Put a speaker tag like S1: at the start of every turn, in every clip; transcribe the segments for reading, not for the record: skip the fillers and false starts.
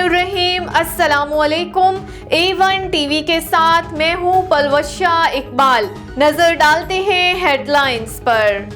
S1: बिस्मिल्लाहिर्रहमानिर्रहीम। अस्सलाम वालेकुम। A1 टीवी के साथ मैं हूँ पलवशा इकबाल। नजर डालते हैं हेडलाइंस पर।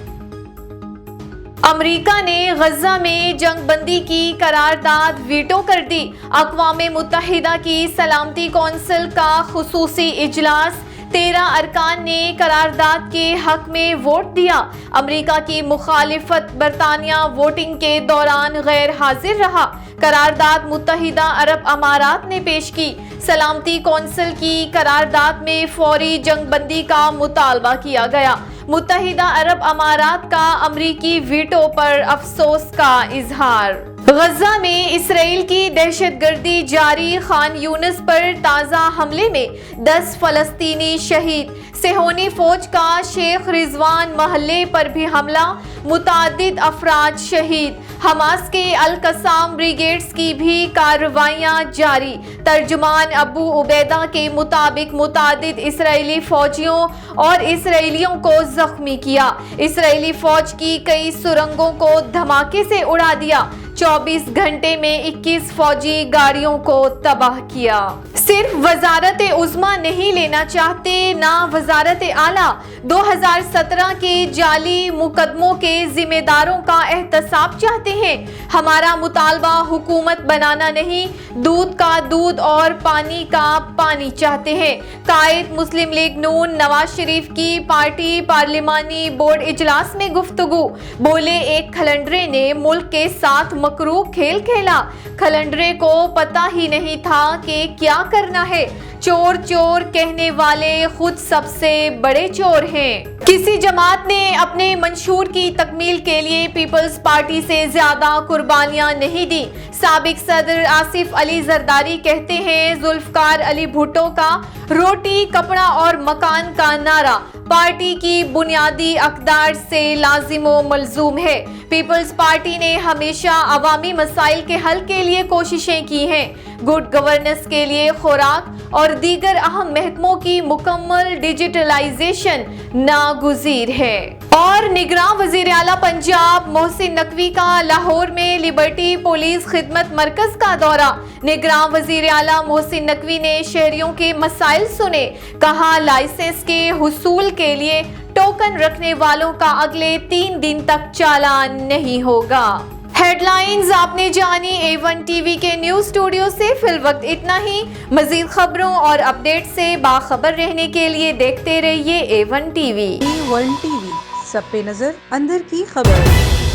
S1: अमेरिका ने गजा में जंग बंदी की करारदाद वीटो कर दी। अक़वाम मुत्तहिदा की सलामती कौंसिल का खुसूसी इजलास, 13 अरकान ने करारदाद के हक में वोट दिया। अमेरिका की मुखालिफत बरतानिया वोटिंग के दौरान गैर हाजिर रहा। करारदाद मुत्तहिदा अरब अमारात ने पेश की। सलामती कौंसिल की करारदाद में फौरी जंग बंदी का मुतालबा किया गया। मुत्तहिदा अरब अमारात का अमरीकी वीटो पर अफसोस का इजहार। गजा में इसराइल की दहशतगर्दी जारी, खान यूनिस पर ताज़ा हमले में 10 फलस्तीनी शहीद। सेहोनी फौज का शेख रिजवान महल्ले पर भी हमला, मुतादिद अफराद शहीद। हमास के अल कसाम ब्रिगेड्स की भी कार्रवाइयां जारी। तर्जुमान अबू उबैदा के मुताबिक मुतादिद इसराइली फौजियों और इसराइलियों को जख्मी किया। इसराइली फौज की कई सुरंगों को धमाके से उड़ा दिया। 24 घंटे में 21 फौजी गाड़ियों को तबाह किया। सिर्फ वजारत उज़्मा नहीं लेना चाहते, ना वजारत आला। 2017 के जाली मुकदमों के जिम्मेदारों का एहतसाब चाहते हैं। हमारा मुतालबा हुकूमत बनाना नहीं, दूध का दूध और पानी का पानी चाहते हैं। कायद मुस्लिम लीग नून नवाज शरीफ की पार्टी पार्लिमानी बोर्ड इजलास में गुफ्तगू। बोले, एक खलंडरे ने मुल्क के साथ मकरूह खेल खेला। खलंडरे को पता ही नहीं था कि क्या करना है। चोर चोर कहने वाले खुद सबसे बड़े चोर हैं। किसी जमात ने अपने मंशूर की तकमील के लिए पीपल्स पार्टी से ज्यादा कुर्बानियां नहीं दी। साबिक सदर आसिफ अली जरदारी कहते हैं, जुल्फकार अली भुट्टो का रोटी कपड़ा और मकान का नारा पार्टी की बुनियादी अक़दार से लाजिमो मलजूम है। पीपल्स पार्टी ने हमेशा अवामी मसाइल के हल के लिए कोशिशें की हैं। गुड गवर्नेंस के लिए खुराक और दीगर अहम महकमों की मुकम्मल डिजिटलाइजेशन नागुज़ीर है। और निगरान वज़ीर आला पंजाब मोहसिन नकवी का लाहौर में लिबर्टी पुलिस खिदमत मरकज का दौरा। निगरान वज़ीर आला मोहसिन नकवी ने शहरियों के मसाइल सुने। कहा, लाइसेंस के हुसूल के लिए टोकन रखने वालों का अगले 3 दिन तक चालान नहीं होगा। हेडलाइंस आपने जानी A1 टीवी के न्यूज़ स्टूडियो से। फिल वक्त इतना ही। मजीद खबरों और अपडेट से बाखबर रहने के लिए देखते रहिए A1 टीवी।
S2: A1 टीवी, सब पे नजर, अंदर की खबर।